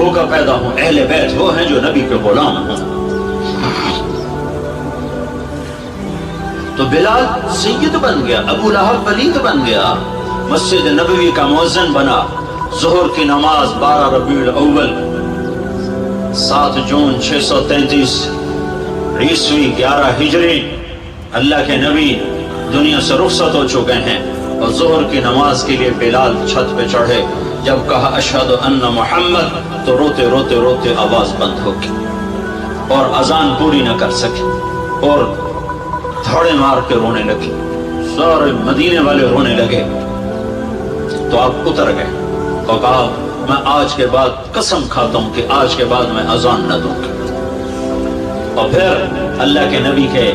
ہو کر پیدا ہوں، اہل بیت وہ ہیں جو نبی کے غلام ہوں۔ تو بلال سید بن گیا، ابو لہب ولید بن گیا، مسجد نبوی کا مؤذن بنا۔ ظہر کی نماز 12 ربیع الاول 7 جون 633 عیسوی 11 ہجری، اللہ کے نبی دنیا سے رخصت ہو چکے ہیں، اور ظہر کی نماز کے لیے بلال چھت پہ چڑھے۔ جب کہا اشہد ان محمد تو روتے روتے روتے آواز بند ہو گئی اور اذان پوری نہ کر سکے، اور دھوڑے مار کے رونے لگے، سارے مدینے والے رونے لگے۔ تو آپ اتر گئے اور کہا میں آج کے بعد قسم کھاتا ہوں کہ آج کے بعد میں اذان نہ دوں گا۔ اور پھر اللہ کے نبی کے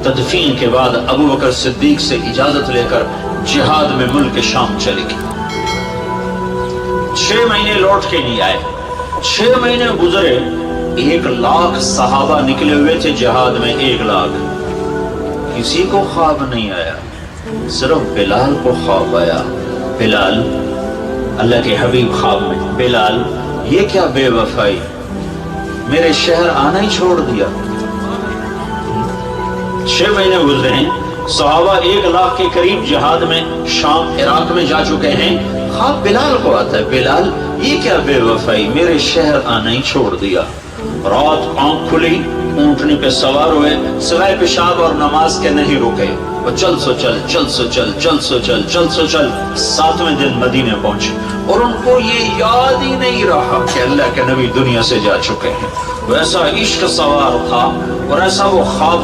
تدفین کے بعد ابو بکر صدیق سے اجازت لے کر جہاد میں ملک شام چلے گئے۔ 6 مہینے لوٹ کے نہیں آئے، 6 مہینے گزرے، 1 لاکھ صحابہ نکلے ہوئے تھے جہاد میں، 1 لاکھ، کسی کو خواب نہیں آیا، صرف بلال کو خواب آیا۔ بلال، اللہ کے حبیب خواب میں، بلال یہ کیا بے وفائی، میرے شہر آنا ہی چھوڑ دیا۔ 6 مہینے گزرے ہیں، صحابہ 1 لاکھ کے قریب جہاد میں شام عراق میں جا چکے ہیں، خواب بلال کو آتا ہے، بلال یہ کیا بے وفائی، میرے شہر آنا ہی چھوڑ دیا۔ رات آنکھ کھلی، اونٹنی پہ سوار ہوئے، سوائے پیشاب اور نماز کے نہیں رکے، وہ چل سو چل، چل سو چل، چل سو چل، چل سو چل، 7ویں دن مدینے پہنچے، اور ان کو یہ یاد ہی نہیں رہا کہ اللہ کے نبی دنیا سے جا چکے ہیں۔ وہ ایسا عشق سوار تھا اور ایسا وہ خواب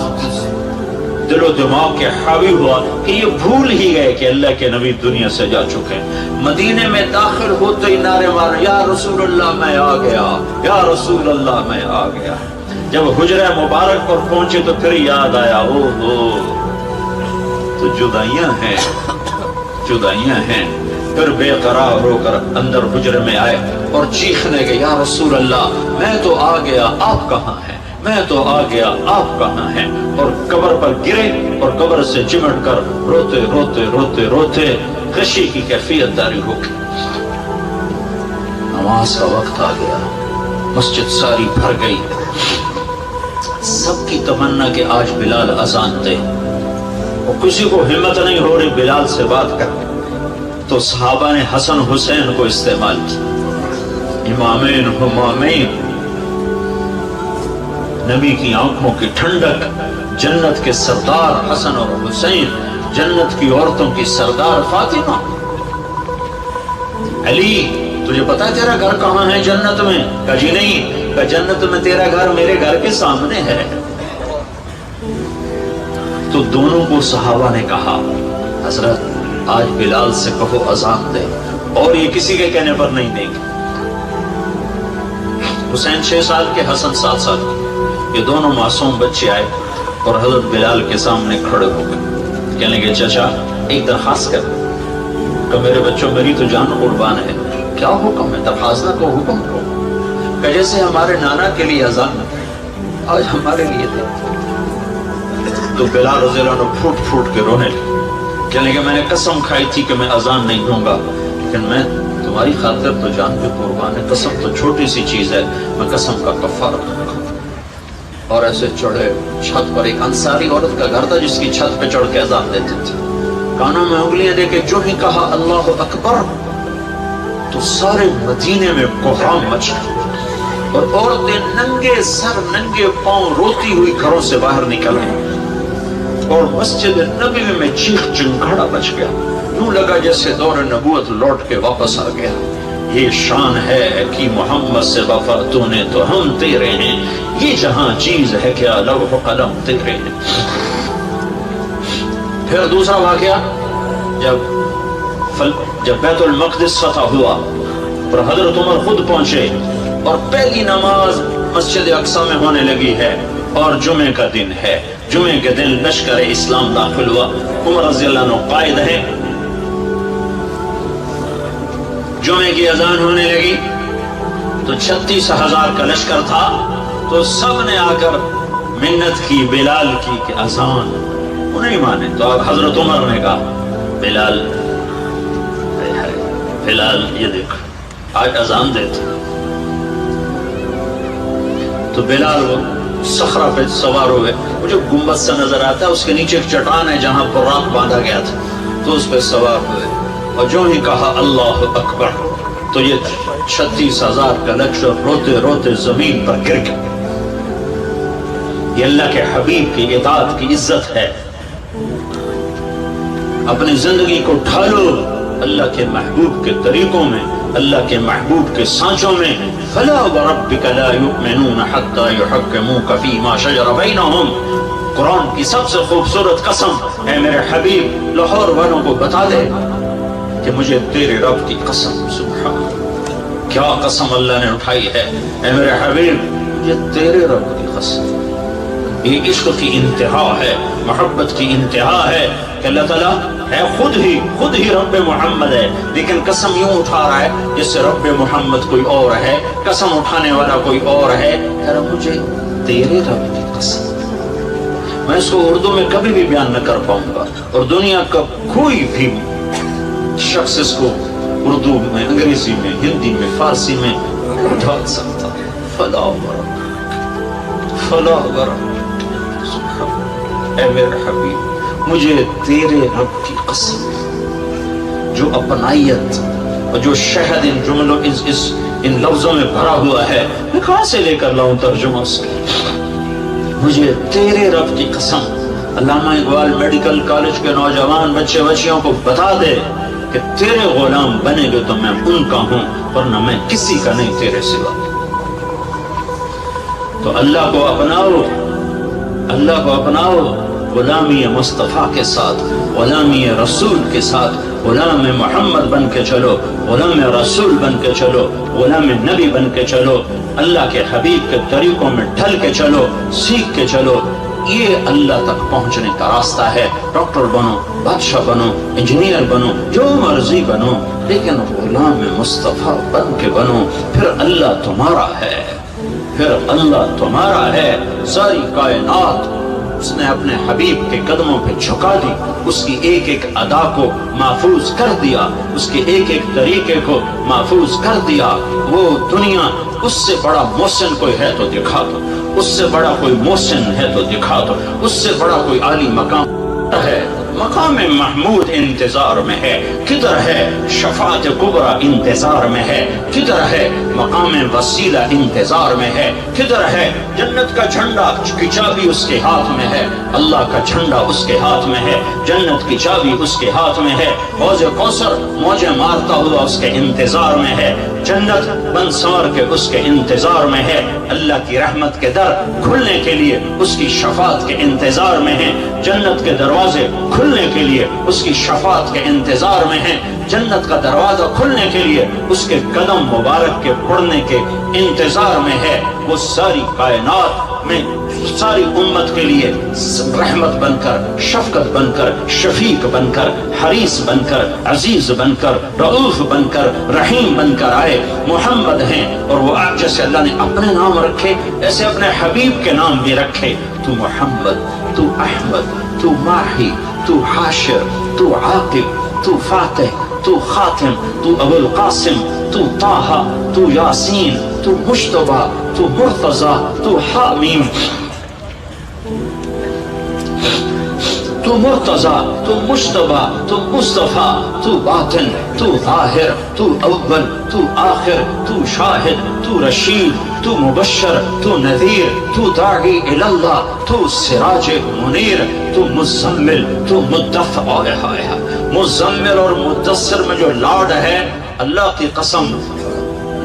دل و دماغ کے حاوی ہوا کہ یہ بھول ہی گئے کہ اللہ کے نبی دنیا سے جا چکے ہیں۔ مدینے میں داخل ہوتے ہی نعرے مارے، یا رسول اللہ میں آ گیا، یا رسول اللہ میں آ گیا۔ جب حجرہ مبارک پر پہنچے تو پھر یاد آیا، او ہو تو جدائیاں ہیں، جدائیاں ہیں۔ پھر بے قرار ہو کر اندر حجرے میں آئے اور چیخنے کے، یا رسول اللہ میں تو آ گیا، آپ کہاں ہیں، میں تو آ گیا، آپ کہاں ہیں، اور قبر پر گرے اور قبر سے چمٹ کر روتے روتے روتے روتے خشی کی کیفیت داری ہو گئی۔ نماز کا وقت آ گیا، مسجد ساری بھر گئی، سب کی تمنا کہ آج بلال اذان دے، اور کسی کو ہمت نہیں ہو رہی بلال سے بات کر۔ تو صحابہ نے حسن حسین کو استعمال کی، امامین ہمامین، نبی کی آنکھوں کی ٹھنڈک، جنت کے سردار حسن اور حسین، جنت کی عورتوں کی سردار فاطمہ۔ علی تجھے پتا ہے تیرا گھر کہاں ہے جنت میں؟ کہا جی نہیں۔ کہا جنت میں تیرا گھر میرے گھر کے سامنے ہے۔ تو دونوں کو صحابہ نے کہا حضرت آج بلال سے کہو اذان دے، اور یہ کسی کے کہنے پر نہیں دیں گے۔ حسین 6 سال کے، حسن 7 سال کے، یہ دونوں معصوم بچے آئے اور حضرت بلال کے سامنے کھڑے ہو گئے، کہنے لگے چچا ایک درخواست کر، کہ میرے بچوں میری تو جان قربان ہے، کیا حکم ہے؟ درخواست نہ کو حکم کرو۔ کہ جیسے ہمارے نانا کے لیے اذان آج ہمارے لیے دے۔ تو بلال رضی اللہ عنہ پھوٹ پھوٹ کے رونے لگے، کہنے لگے میں نے قسم کھائی تھی کہ میں اذان نہیں دوں گا، لیکن میں تمہاری خاطر تو جان پہ قربان ہے، قسم تو چھوٹی سی چیز ہے، میں قسم کا کفارہ دوں گا۔ اور ایسے چڑھے چھت پر، ایک انصاری عورت کا گھر تھا جس کی چھت پہ چڑھ کے اذان دیتے تھے، کانوں میں انگلیاں دے کے جو ہی کہا اللہ اکبر تو سارے مدینے میں کوہرام مچ گیا، اور عورتیں ننگے سر ننگے پاؤں روتی ہوئی گھروں سے باہر نکل آئیں، اور مسجد نبوی میں چیخ چنگھاڑا بچ گیا، یوں لگا جیسے دور نبوت لوٹ کے واپس آ گیا۔ یہ شان ہے کہ محمد سے وفا تو نے تو ہم تیرے ہیں، یہ جہاں چیز ہے کیا لوح قلم تیرے ہیں۔ پھر دوسرا واقعہ، جب بیت المقدس فتح ہوا اور حضرت عمر خود پہنچے، اور پہلی نماز مسجد اقصی میں ہونے لگی ہے، اور جمعے کا دن ہے، جمعے کے دن لشکر اسلام داخل ہوا، عمر رضی اللہ عنہ قائد ہے، جمعے کی اذان ہونے لگی تو 36,000 کا لشکر تھا، تو سب نے آ کر منت کی بلال کی کہ اذان، وہ نہیں مانے، تو حضرت عمر نے کہا بلال بلال یہ دیکھ آج اذان دیتے، تو بلال وہ صخرہ پہ سوار ہوئے، وہ جو گنبد سے نظر آتا ہے اس کے نیچے ایک چٹان ہے جہاں براق باندھا گیا تھا، تو اس پہ سوار ہوئے اور جو ہی کہا اللہ اکبر تو یہ 36,000 کا لشکر روتے روتے زمین پر گر گیا۔ یہ اللہ کے حبیب کی اطاعت کی عزت ہے۔ اپنی زندگی کو ڈھالو اللہ کے محبوب کے طریقوں میں، اللہ کے محبوب کے سانچوں میں۔ فلا وربک لا یؤمنون حتی یحکموک فیما شجر بینہم، قرآن کی سب سے خوبصورت قسم، اے میرے حبیب لاہور والوں کو بتا دے کہ مجھے تیرے رب کی قسم، سبحان اللہ، کیا قسم اللہ نے اٹھائی ہے، اے میرے حبیب مجھے تیرے رب کی قسم۔ یہ عشق کی انتہا ہے، محبت کی انتہا ہے کہ اللہ تعالیٰ ہے خود ہی رب محمد ہے، لیکن قسم یوں اٹھا رہا ہے جس سے رب محمد کوئی اور ہے، قسم اٹھانے والا کوئی اور ہے، کہ مجھے تیرے رب کی قسم۔ میں اس کو اردو میں کبھی بھی بیان نہ کر پاؤں گا، اور دنیا کا کوئی بھی شخص اس کو اردو میں، انگریزی میں، ہندی میں، فارسی میں اٹھا سکتا۔ فلا وربک، فلا وربک، اے میرے حبیب مجھے تیرے رب کی قسم۔ جو اپنائیت اور جو شہد ان جملوں ان لفظوں میں بھرا ہوا ہے، میں کہاں سے لے کر لاؤں ترجمہ اس کا؟ مجھے تیرے رب کی قسم۔ علامہ اقبال میڈیکل کالج کے نوجوان بچے بچیوں کو بتا دے کہ تیرے غلام بنے گے تو میں ان کا ہوں، ورنہ میں کسی کا نہیں تیرے سوا۔ تو اللہ کو اپناؤ، اللہ کو اپناؤ، غلامی مصطفیٰ کے ساتھ، غلامی رسول کے ساتھ، غلام محمد بن کے چلو، غلام رسول بن کے چلو، غلام نبی بن کے چلو، اللہ کے حبیب کے طریقوں میں ڈھل کے چلو، سیکھ کے چلو۔ یہ اللہ تک پہنچنے کا راستہ ہے۔ ڈاکٹر بنو، بادشاہ بنو، انجینئر بنو، جو مرضی بنو، لیکن غلام مصطفیٰ بن کے بنو، پھر اللہ تمہارا ہے، پھر اللہ تمہارا ہے۔ ساری کائنات اس نے اپنے حبیب کے قدموں پہ جھکا دی، اس کی ایک ایک ادا کو محفوظ کر دیا، اس کے ایک ایک طریقے کو محفوظ کر دیا۔ وہ دنیا، اس سے بڑا محسن کوئی ہے تو دکھا دو، اس سے بڑا کوئی محسن ہے تو دکھا دو، اس سے بڑا کوئی عالی مقام ہے۔ مقام محمود انتظار میں ہے، کدھر ہے شفاعت کبریٰ انتظار میں ہے، کدھر ہے مقام وسیلہ انتظار میں ہے، کدھر ہے جنت کا جھنڈا کی چابی اس کے ہاتھ میں ہے، اللہ کا جھنڈا اس کے ہاتھ میں ہے، جنت کی چابی اس کے ہاتھ میں ہے، حوض کوثر موجیں مارتا ہوا اس کے انتظار میں ہے، جنت بن سنور کے اس کے انتظار میں ہے، اللہ کی رحمت کے در کھلنے کے لیے اس کی شفاعت کے انتظار میں ہے، جنت کے دروازے کھلنے کے لیے اس کی شفاعت کے انتظار میں ہیں، جنت کا دروازہ کھلنے کے لیے اس کے قدم مبارک کے پڑنے کے انتظار میں ہے۔ وہ ساری کائنات میں ساری امت کے لیے رحمت بن کر، شفقت بن کر، شفیق بن کر، حریص بن کر، عزیز بن کر، رؤوف بن کر، رحیم بن کر آئے۔ محمد ہیں، اور وہ آپ جیسے اللہ نے اپنے نام رکھے ایسے اپنے حبیب کے نام بھی رکھے۔ تو محمد، تو احمد، تو ماہی، تو حاشر، تو عاقب، تو فاتح، تو خاتم، تو ابو القاسم، تو طٰہٰ، تو یاسین، تو مجتبیٰ، تو مرتضیٰ، تو حامیم، تو مرتضیٰ، تو مجتبیٰ، تو مصطفیٰ، تو باطن، تو ظاہر، تو اول، تو آخر، تو شاہد، تو رشید، تو مبشر، تو نذیر، تو داعی اللہ، تو سراج منیر، تو مزمل، تو مدثر۔ مزمل اور مدثر میں جو لاڈ ہے، اللہ کی قسم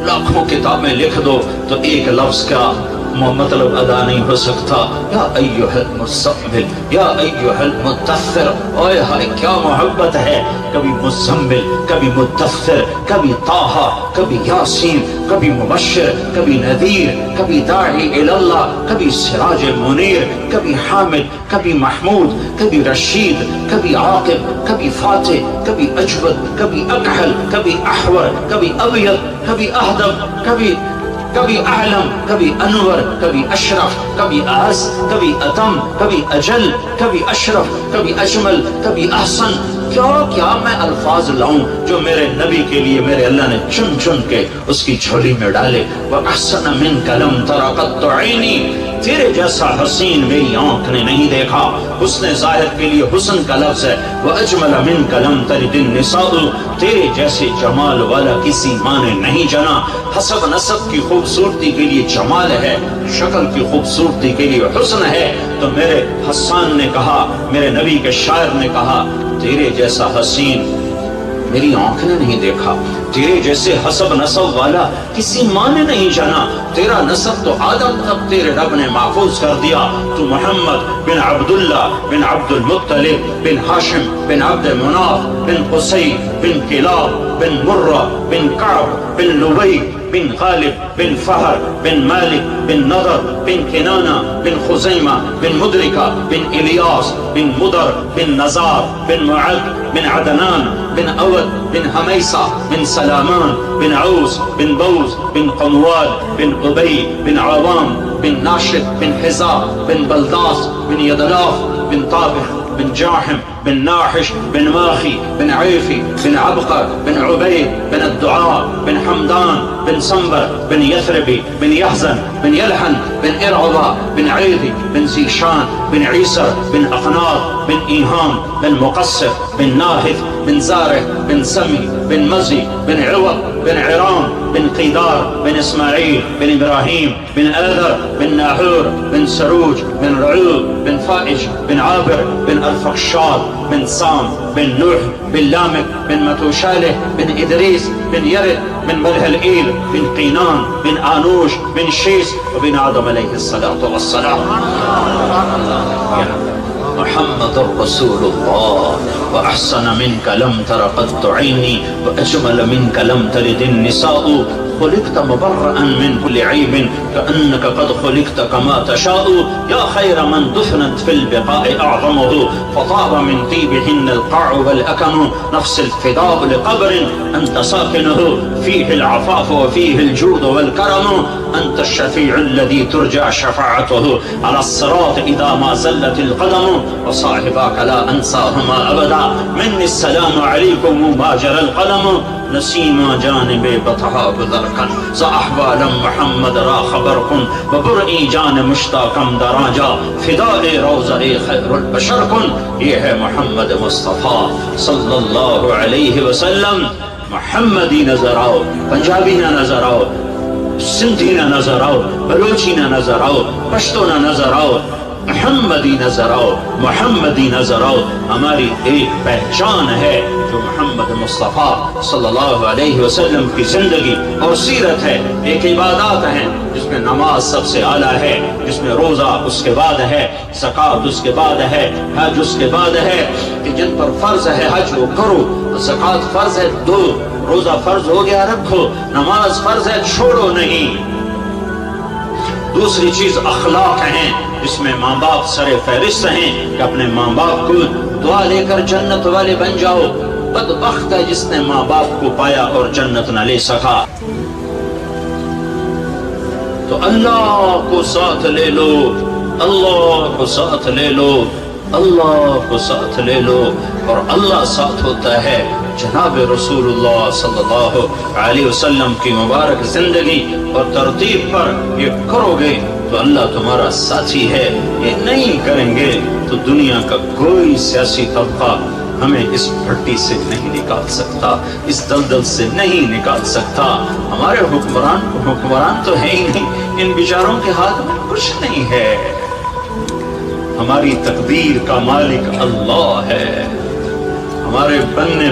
لاکھوں کتابیں لکھ دو تو ایک لفظ کا مطلب ادا نہیں ہو سکتا۔ یا ایھا المزمل، یا ایھا المدثر، اوئے ہائے کیا محبت ہے۔ کبھی مزمل، کبھی مدثر، کبھی طٰہٰ، کبھی یاسین، کبھی مبشر، کبھی نذیر، کبھی داعی اللہ، کبھی سراج منیر، کبھی حامد، کبھی محمود، کبھی رشید، کبھی عاقب، کبھی فاتح، کبھی اجود، کبھی اکحل، کبھی احور، کبھی ابیض، کبھی اہدب، کبھی اعلم، کبھی انور، کبھی اشرف، کبھی اعز، کبھی اتم، کبھی اجل، کبھی اشرف، کبھی اجمل، کبھی احسن، کیا کیا میں الفاظ لاؤں جو میرے نبی کے لیے میرے اللہ نے چن چن کے اس کی جھولی میں ڈالے. وَأَحْسَنَ مِنْكَ لَمْ تَرَ قَطُّ عَيْنِي، تیرے جیسا حسین میری آنکھ نے نہیں دیکھا. حسن ظاہر کے لیے حسن کا لفظ ہے. وَأَجْمَلَ مِنْكَ لَمْ تَلِدِ النِّسَاءُ، تیرے جیسے جمال والا کسی ماں نے نہیں جنا. حسب نسب کی خوبصورتی کے لیے جمال ہے، شکل کی خوبصورتی کے لیے حسن ہے. تو میرے حسان نے کہا، میرے نبی کے شاعر نے کہا، تیرے جیسا حسین میری آنکھ نے نہیں دیکھا، تیرے جیسے حسب نسب والا کسی ماں نے نہیں جانا. تیرا نسب تو آدم تک تیرے رب نے محفوظ کر دیا. تو محمد بن عبداللہ بن عبد المطلب بن ہاشم بن عبد مناف بن قصی بن کلاب بن مرہ بن کعب بن لبی بن غالب بن فہر بن مالک بن نضر بن کنانہ بن خزیمہ بن مدرکہ بن الیاس بن مدر بن نزار بن معد بن عدنان بن اود بن حمیسہ بن سلامان بن عوس بن بوز بن قنوال بن قبی بن عوام بن ناشد بن حزا بن بلداس بن یدلاف بن طابح بن جاحم بن ناحش بن ماخي بن عيفي بن عبقر بن عبيد بن الدعاء بن حمدان بن سنبر بن يثربي بن يحزن بن يلحن بن إرعبا بن عيدي بن زيشان بن عيسر بن أقناط بن إيهام بن مقصر بن ناهث بن زارع بن سمي بن مزي بن عوض بن عرام بن قيدار بن إسماعيل بن إبراهيم بن آذر بن ناحور بن سروج بن رعوب بن فائج بن عابر بن الفقشاد بن سام بن نوح بن لامك بن متوشاله بن إدريس بن يرد بن ملهلئيل بن قينان بن آنوش بن شيس وبن آدم عليه الصلاة والسلام. محمد رسول الله وأحسن منك لم تر قط عيني وأجمل منك لم تلد النساء. خلقت مبرأ من كل عيب كأنك قد خلقت كما تشاء. يا خير من دفنت في البقاء أعظمه فطاب من طيبهن القاع والأكم. نفس الفداء لقبر أنت ساكنه فيه العفاف وفيه الجود والكرم. أنت الشفيع الذي ترجى شفاعته على الصراط إذا ما زلت القدم. وصاحباك لا أنساهما أبدا مني السلام عليكم ما جرى القلم. نسيما جانب بطحا بذركن زأحبالا محمد را خبركن وبرئي جان مشتاقم دراجا فداء روضہ خیر البشر کن. یہ ہے محمد مصطفیٰ صلی اللہ علیہ وسلم. محمدی نظر آؤ، پنجابی نہ نظر آؤ، سندھی نہ نظر آؤ، بلوچی نہ نظر آؤ، پشتو نہ نظر آؤ، محمدی نظر آؤ، محمدی نظر آؤ. ہماری ایک پہچان ہے جو محمد مصطفیٰ صلی اللہ علیہ وسلم کی زندگی اور سیرت ہے. ایک عبادات ہیں جس میں نماز سب سے اعلیٰ ہے، جس میں روزہ اس کے بعد ہے، زکوٰۃ اس کے بعد ہے، حج اس کے بعد ہے. کہ جن پر فرض ہے حج وہ کرو، زکوٰۃ فرض ہے دو، روزہ فرض ہو گیا رکھو، نماز فرض ہے چھوڑو نہیں. دوسری چیز اخلاق ہیں جس میں ماں باپ سر فہرست ہیں کہ اپنے ماں باپ کو دعا لے کر جنت والے بن جاؤ. بدبخت ہے جس نے ماں باپ کو پایا اور جنت نہ لے سکا. تو اللہ کو ساتھ لے لو، اللہ کو ساتھ لے لو، اللہ کو ساتھ لے لو. اور اللہ ساتھ ہوتا ہے جناب رسول اللہ صلی اللہ علیہ وسلم کی مبارک زندگی اور ترتیب پر یہ کرو گے تو اللہ تمہارا ساتھی ہے. یہ نہیں کریں گے تو دنیا کا کوئی سیاسی طبقہ ہمیں اس بھٹی سے نہیں نکال سکتا، اس دلدل سے نہیں نکال سکتا. ہمارے حکمران تو ہے ہی نہیں، ان بیچاروں کے ہاتھ میں کچھ نہیں ہے. ہماری تقدیر کا مالک اللہ ہے، ہمارے بننے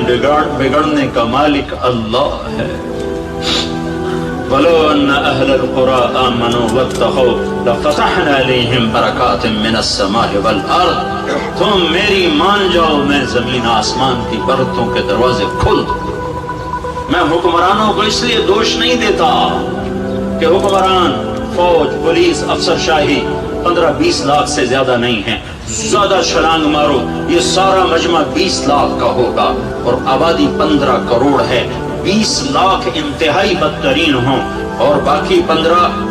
بگڑنے کا مالک اللہ ہے. وَلَوْ أَنَّ أَهْلَ الْقُرَىٰ آمَنُوا وَاتَّقَوْا لَفَتَحْنَا عَلَيْهِمْ بَرَكَاتٍ مِّنَ السَّمَاءِ وَالْأَرْضِ. تم میری مان جاؤ، میں زمین آسمان کی برتوں کے دروازے کھول دوں. میں حکمرانوں کو اس لیے دوش نہیں دیتا کہ حکمران، فوج، پولیس، افسر شاہی 15-20 لاکھ سے زیادہ نہیں ہیں. زیادہ چھلانگ مارو، یہ سارا مجمع 20 لاکھ کا ہوگا اور آبادی 15 کروڑ ہے. 20 لاکھ انتہائی بدترین ہوں اور باقی 15